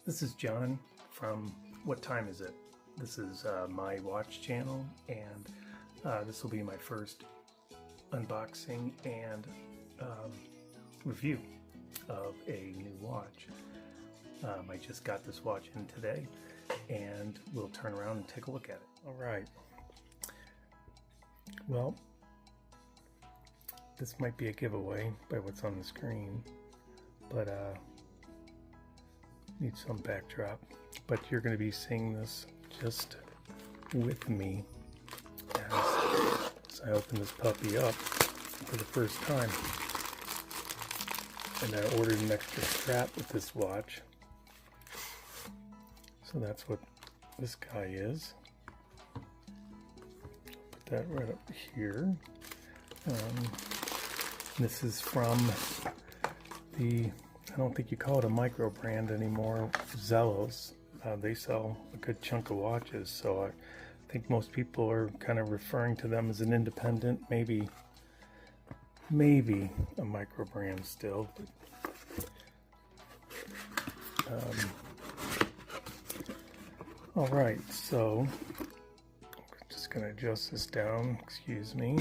This is John from What Time Is It? This is my watch channel, and this will be my first unboxing and review of a new watch. I just got this watch in today, and we'll turn around and take a look at it. All right. Well, this might be a giveaway by what's on the screen, but need some backdrop. But you're going to be seeing this just with me as I open this puppy up for the first time. And I ordered an extra strap with this watch. So that's what this guy is. Put that right up here. This is from the, I don't think you call it a micro brand anymore, Zelos. They sell a good chunk of watches, so I think most people are kind of referring to them as an independent, maybe a micro brand still. But, all right, so I'm just going to adjust this down, excuse me.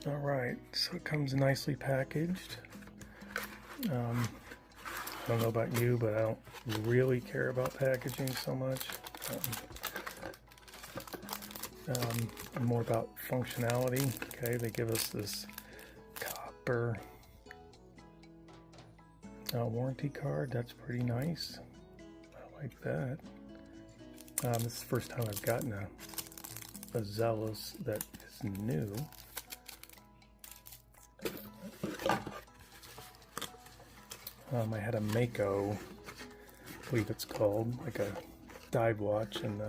All right, so it comes nicely packaged. I don't know about you, but I don't really care about packaging so much. I'm more about functionality. Okay, they give us this copper warranty card. That's pretty nice. I like that. This is the first time I've gotten a Zelos that is new. I had a Mako, I believe it's called, like a dive watch, and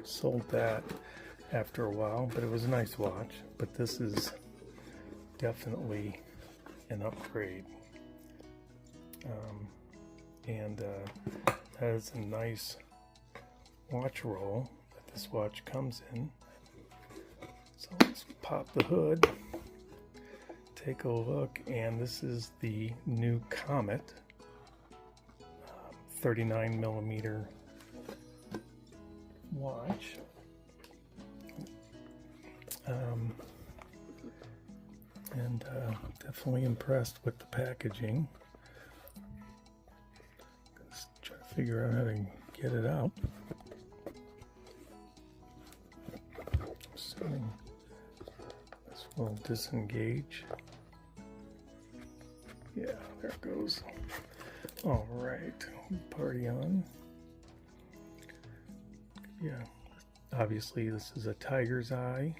sold that after a while, but it was a nice watch. But this is definitely an upgrade. And has a nice watch roll that this watch comes in. So let's pop the hood, take a look, and this is the new Comet 39mm watch. And definitely impressed with the packaging. Let's try to figure out how to get it out. Assuming this will disengage. Yeah, there it goes. All right, party on. Yeah, obviously this is a tiger's eye.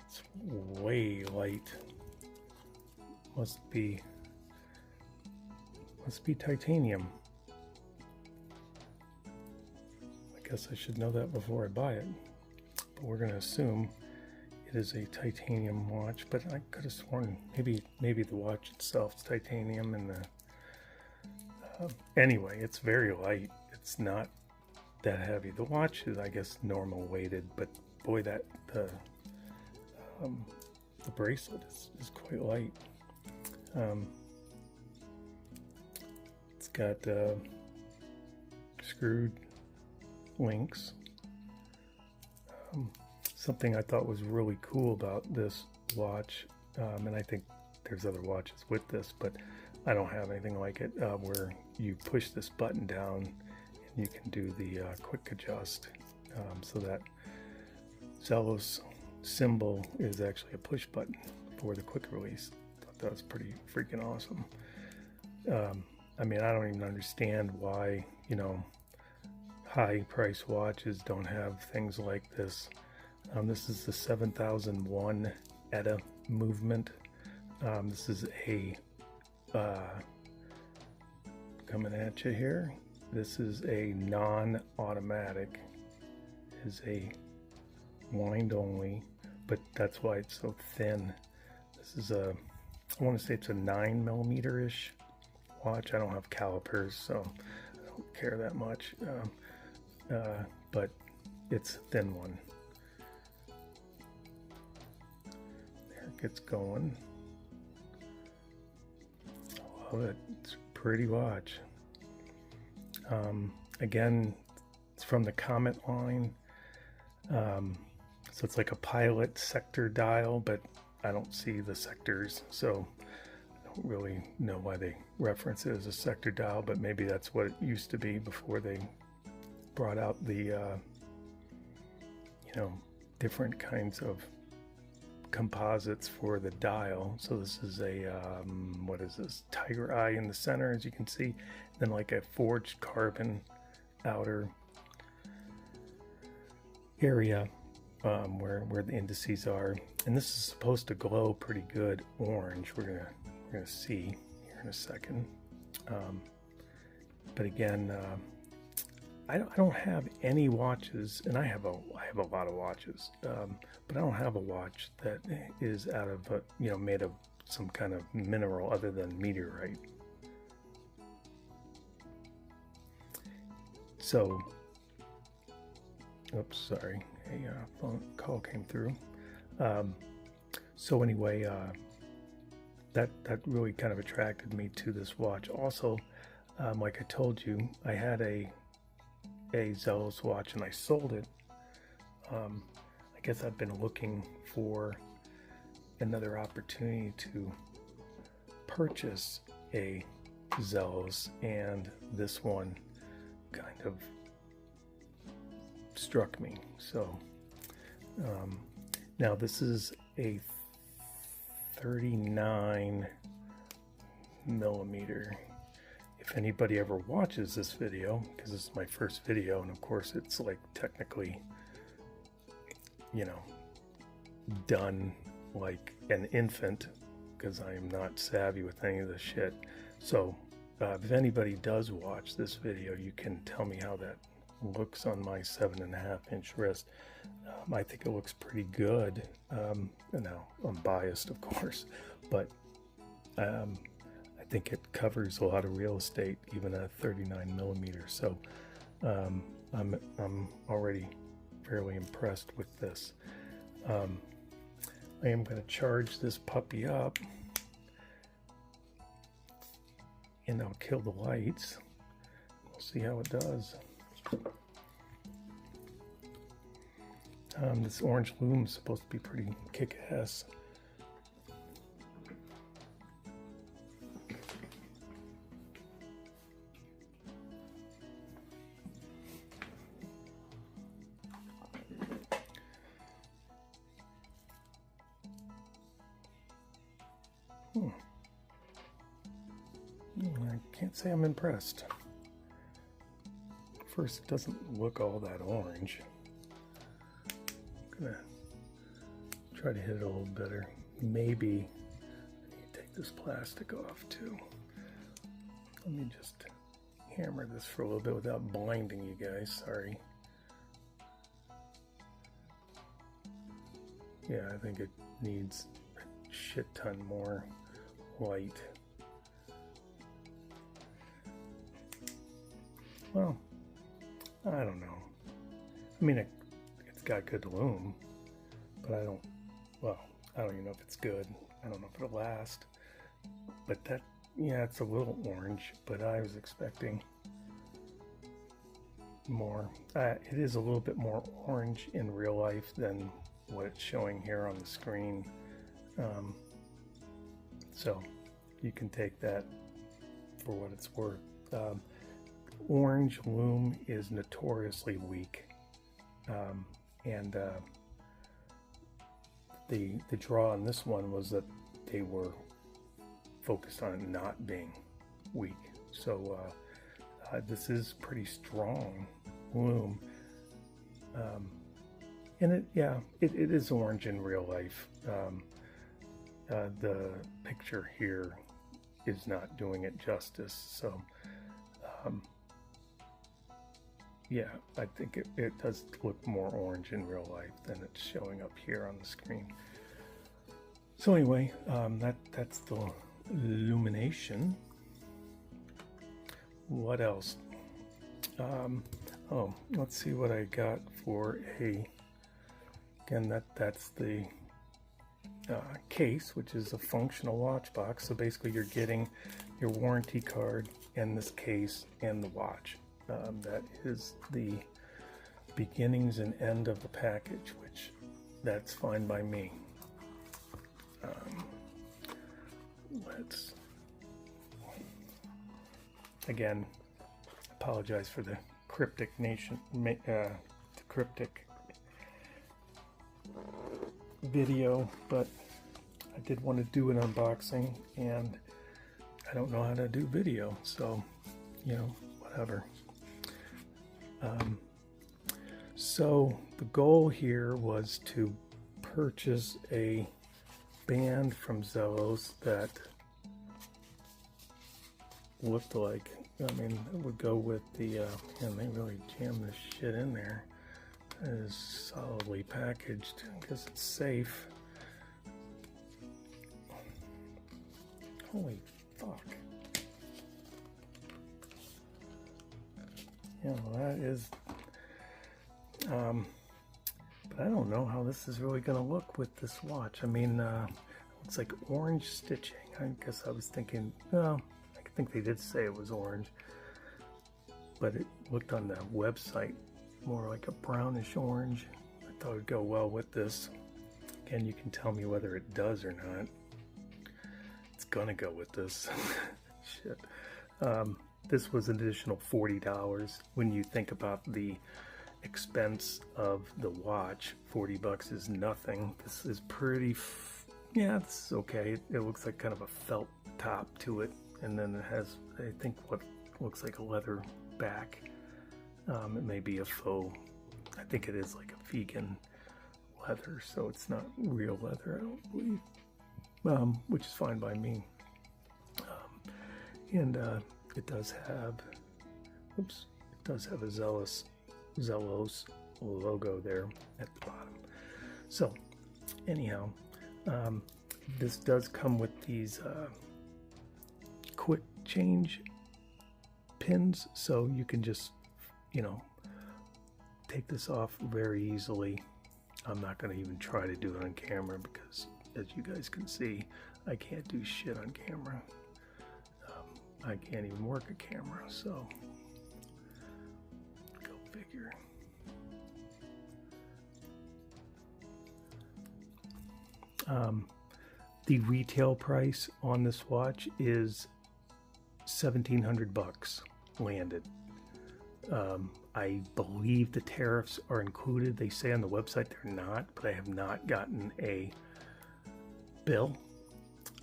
It's way light. Must be titanium. I guess I should know that before I buy it. But we're going to assume it is a titanium watch, but I could have sworn maybe the watch itself is titanium, and the anyway, it's very light. It's not that heavy. The watch is, I guess, normal weighted, but boy, that the bracelet is quite light. It's got screwed links. Something I thought was really cool about this watch, and I think there's other watches with this, but I don't have anything like it, where you push this button down and you can do the quick adjust. So that Zelos symbol is actually a push button for the quick release. I thought that was pretty freaking awesome. I mean, I don't even understand why, high price watches don't have things like this. This is the 7001 ETA movement. This is a coming at you here. This is a non-automatic. It is a wind only, but that's why it's so thin. This is I want to say it's a 9mm-ish watch. I don't have calipers, so I don't care that much. But it's a thin one. There it gets going. love it. It's a pretty watch. Again, it's from the Comet line. So it's like a pilot sector dial, but I don't see the sectors, so I don't really know why they reference it as a sector dial, but maybe that's what it used to be before they brought out the, you know, different kinds of composites for the dial. So this is a, what is this? Tiger eye in the center, as you can see, and then like a forged carbon outer area where the indices are, and this is supposed to glow pretty good orange. We're gonna see here in a second. But again, I don't have any watches, and I have a lot of watches, but I don't have a watch that is out of you know, made of some kind of mineral other than meteorite. So, oops, sorry, a phone call came through. So anyway, that really kind of attracted me to this watch. Also, like I told you, I had a Zelos watch and I sold it. I guess I've been looking for another opportunity to purchase a Zelos, and this one kind of struck me. So now this is a 39 millimeter. If anybody ever watches this video, because this is my first video, and of course it's like technically, you know, done like an infant, because I am not savvy with any of this shit. So if anybody does watch this video, you can tell me how that looks on my 7.5-inch wrist. I think it looks pretty good. Now I'm biased, of course, but I think it covers a lot of real estate, even at 39 millimeter. So I'm already fairly impressed with this. I am going to charge this puppy up, and I'll kill the lights. We'll see how it does. This orange lume is supposed to be pretty kick-ass. I can't say I'm impressed. First, it doesn't look all that orange. I'm gonna try to hit it a little better. Maybe I need to take this plastic off too. Let me just hammer this for a little bit without blinding you guys. Sorry. Yeah, I think it needs a shit ton more light. Well, I don't know. I mean, it's got good lume, but I don't even know if it's good. I don't know if it'll last. But that, yeah, it's a little orange, but I was expecting more. It is a little bit more orange in real life than what it's showing here on the screen. So you can take that for what it's worth. Orange lume is notoriously weak, and the draw on this one was that they were focused on it not being weak. So this is pretty strong lume, and it is orange in real life. The picture here is not doing it justice. So yeah, I think it does look more orange in real life than it's showing up here on the screen. So anyway, that's the illumination. What else? Oh, let's see what I got for again, that's the case, which is a functional watch box. So basically you're getting your warranty card and this case and the watch. That is the beginnings and end of the package, which that's fine by me. Let's again apologize for the cryptic cryptic video, but I did want to do an unboxing and I don't know how to do video, so whatever. So the goal here was to purchase a band from Zelos that looked like, it would go with the, and they really jammed this shit in there. It is solidly packaged because it's safe. Holy fuck. Yeah, well, that is, but I don't know how this is really going to look with this watch. It's like orange stitching. I guess I was thinking, well, I think they did say it was orange, but it looked on the website more like a brownish orange. I thought it would go well with this. Again, you can tell me whether it does or not. It's gonna go with this. Shit. This was an additional $40. When you think about the expense of the watch, $40 is nothing. This is pretty, yeah, this is okay. It looks like kind of a felt top to it, and then it has, I think, what looks like a leather back. It may be a faux, I think it is like a vegan leather, so it's not real leather, I don't believe, which is fine by me. And it does have, oops, it does have a Zelos logo there at the bottom. So anyhow, this does come with these quick change pins, so you can just take this off very easily. I'm not going to even try to do it on camera because, as you guys can see, I can't do shit on camera. I can't even work a camera, so go figure. The retail price on this watch is $1,700 landed. I believe the tariffs are included. They say on the website they're not, but I have not gotten a bill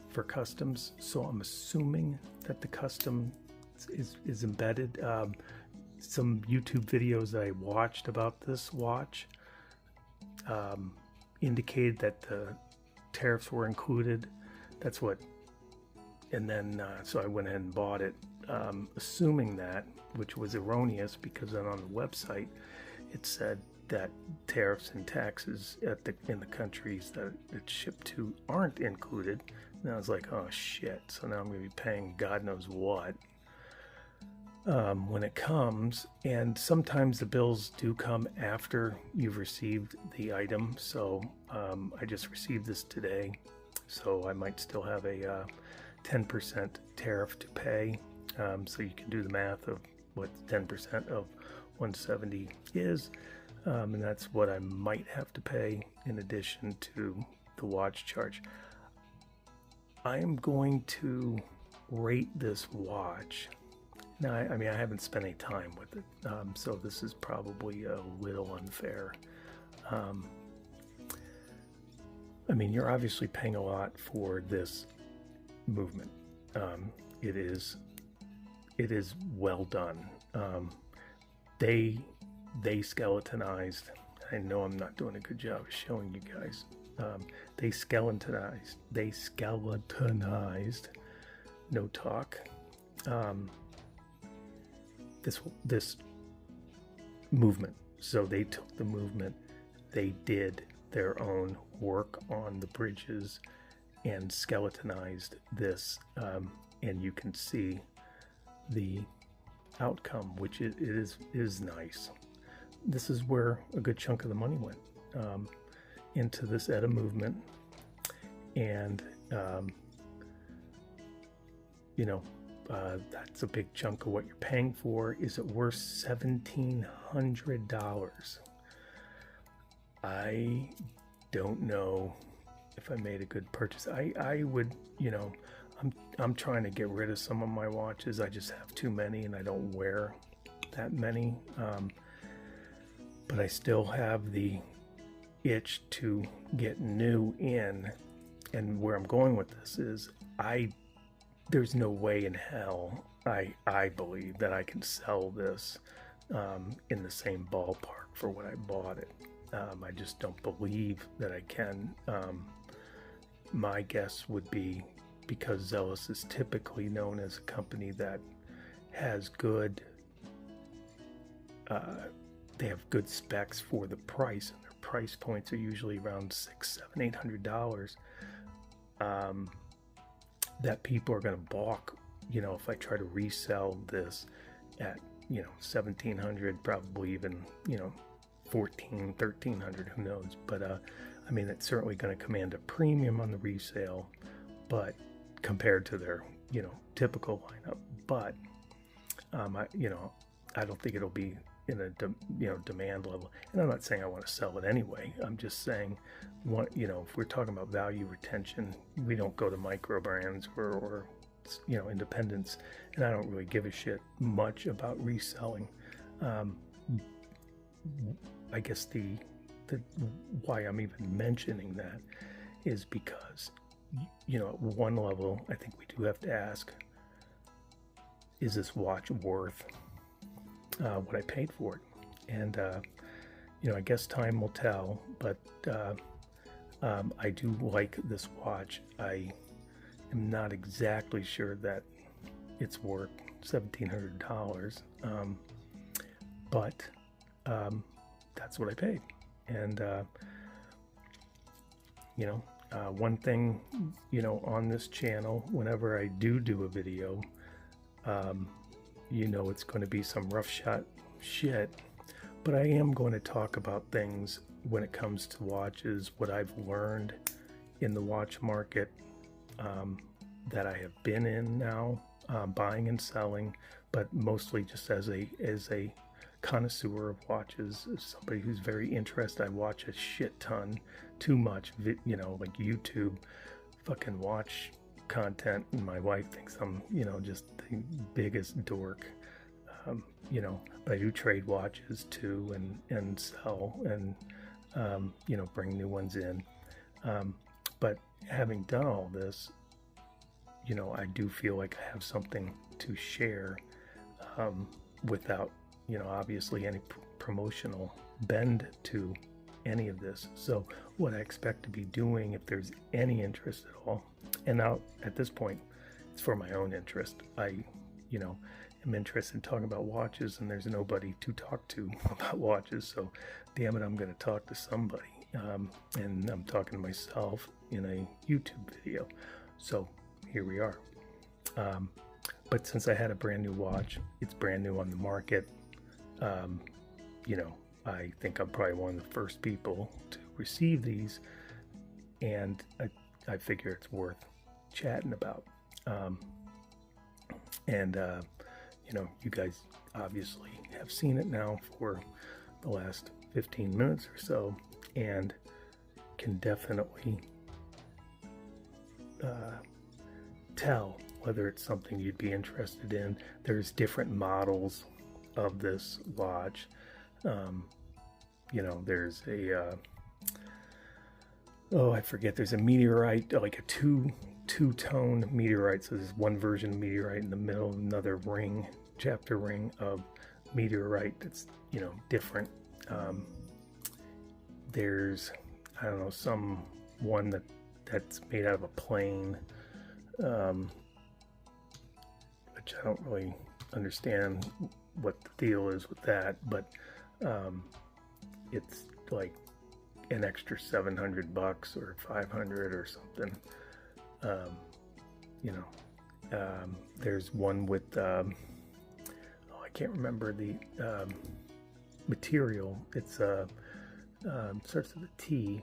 for customs, so I'm assuming that the custom is embedded. Some YouTube videos that I watched about this watch indicated that the tariffs were included. That's what, and then so I went ahead and bought it, assuming that, which was erroneous because then on the website it said that tariffs and taxes in the countries that it's shipped to aren't included. And I was like, oh shit, so now I'm going to be paying God knows what when it comes. And sometimes the bills do come after you've received the item, so I just received this today, so I might still have a 10% tariff to pay. So you can do the math of what 10% of 170 is, and that's what I might have to pay in addition to the watch charge. I am going to rate this watch. Now, I haven't spent any time with it, so this is probably a little unfair. You're obviously paying a lot for this movement. It is well done. They skeletonized. I know I'm not doing a good job of showing you guys. They skeletonized. No talk. This movement. So they took the movement. They did their own work on the bridges and skeletonized this, and you can see the outcome, which is nice. This is where a good chunk of the money went, into this ETA movement, and that's a big chunk of what you're paying for. Is it worth $1,700? I don't know if I made a good purchase. I would, you know, I'm trying to get rid of some of my watches. I just have too many and I don't wear that many. But I still have the itch to get new in. And where I'm going with this is there's no way in hell I believe that I can sell this in the same ballpark for what I bought it. I just don't believe that I can. My guess would be, because Zelos is typically known as a company that has good, they have good specs for the price, and their price points are usually around $600, $700, $800. That people are going to balk, you know, if I try to resell this at, you know, $1,700, probably even, you know, $1,400, $1,300, who knows. But I mean, it's certainly going to command a premium on the resale, but compared to their, you know, typical lineup. But you know, I don't think it'll be in a demand level. And I'm not saying I want to sell it anyway. I'm just saying, you know, if we're talking about value retention, we don't go to micro brands or you know, independents, and I don't really give a shit much about reselling. I guess the why I'm even mentioning that is because, you know, at one level, I think we do have to ask, is this watch worth what I paid for it? And you know, I guess time will tell, but I do like this watch. I am not exactly sure that it's worth $1,700, but that's what I paid. And you know, one thing, you know, on this channel, whenever I do a video, you know, it's going to be some rough shit, but I am going to talk about things when it comes to watches, what I've learned in the watch market, that I have been in now, buying and selling, but mostly just as a connoisseur of watches, as somebody who's very interested. I watch a shit ton, too much, you know, like YouTube fucking watch content, and my wife thinks I'm, you know, just the biggest dork, you know, but I do trade watches too, and sell, and you know, bring new ones in, but having done all this, you know, I do feel like I have something to share, without, you know, obviously any promotional bend to any of this. So what I expect to be doing, if there's any interest at all, and now at this point it's for my own interest, I, you know, am interested in talking about watches, and there's nobody to talk to about watches, so damn it, I'm going to talk to somebody, and I'm talking to myself in a YouTube video. So here we are. But since I had a brand new watch, it's brand new on the market, you know, I think I'm probably one of the first people to receive these, and I figure it's worth chatting about. And you know, you guys obviously have seen it now for the last 15 minutes or so, and can definitely tell whether it's something you'd be interested in. There's different models of this watch. You know, there's a I forget, there's a meteorite, like a two-tone meteorite. So there's one version of meteorite in the middle, another ring, chapter ring of meteorite that's, you know, different. There's, I don't know, some one that's made out of a plane, which I don't really understand what the deal is with that, but it's like an extra $700 or $500 or something. You know, there's one with I can't remember the material. It's starts with a T,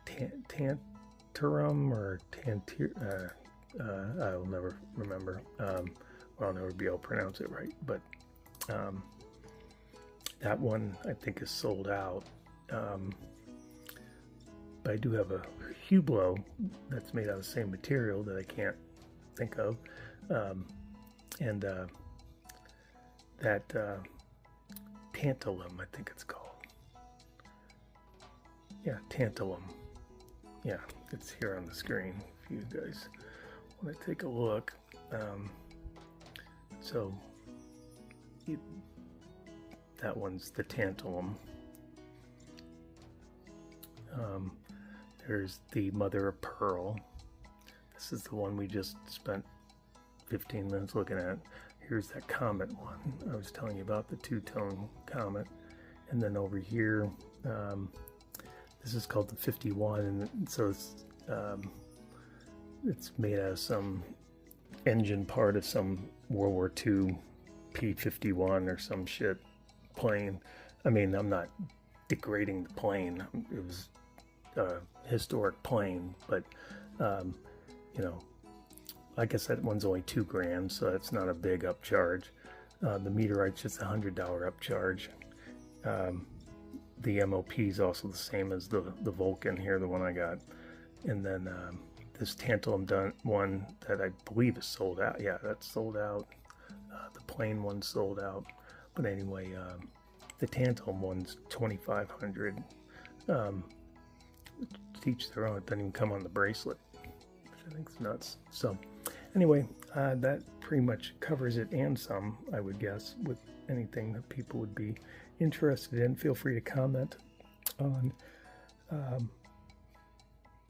tantalum or I'll never remember. I'll never be able to pronounce it right, but that one I think is sold out. But I do have a Hublot that's made out of the same material that I can't think of, and that tantalum, I think it's called. Yeah, tantalum. Yeah, it's here on the screen if you guys want to take a look. So that one's the tantalum. There's the mother of pearl. This is the one we just spent 15 minutes looking at. Here's that Comet one I was telling you about, the two-tone Comet. And then over here, this is called the 51, and so it's made out of some engine part of some World War II P-51 or some shit plane. I mean, I'm not degrading the plane. It was a historic plane, but you know, like I said, that one's only $2,000, so that's not a big upcharge. The meteorite's just $100 upcharge. The MOP is also the same as the Vulcan here, the one I got. And then this tantalum one that I believe is sold out. Yeah, that's sold out. The plain one's sold out. But anyway, the tantalum one's $2,500. Each their own. It doesn't even come on the bracelet, which I think is nuts. So anyway, that pretty much covers it and some, I would guess, with anything that people would be interested in. Feel free to comment on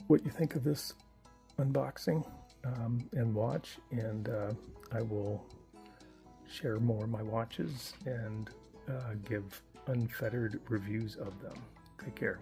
what you think of this unboxing and watch, and I will share more of my watches and give unfettered reviews of them. Take care.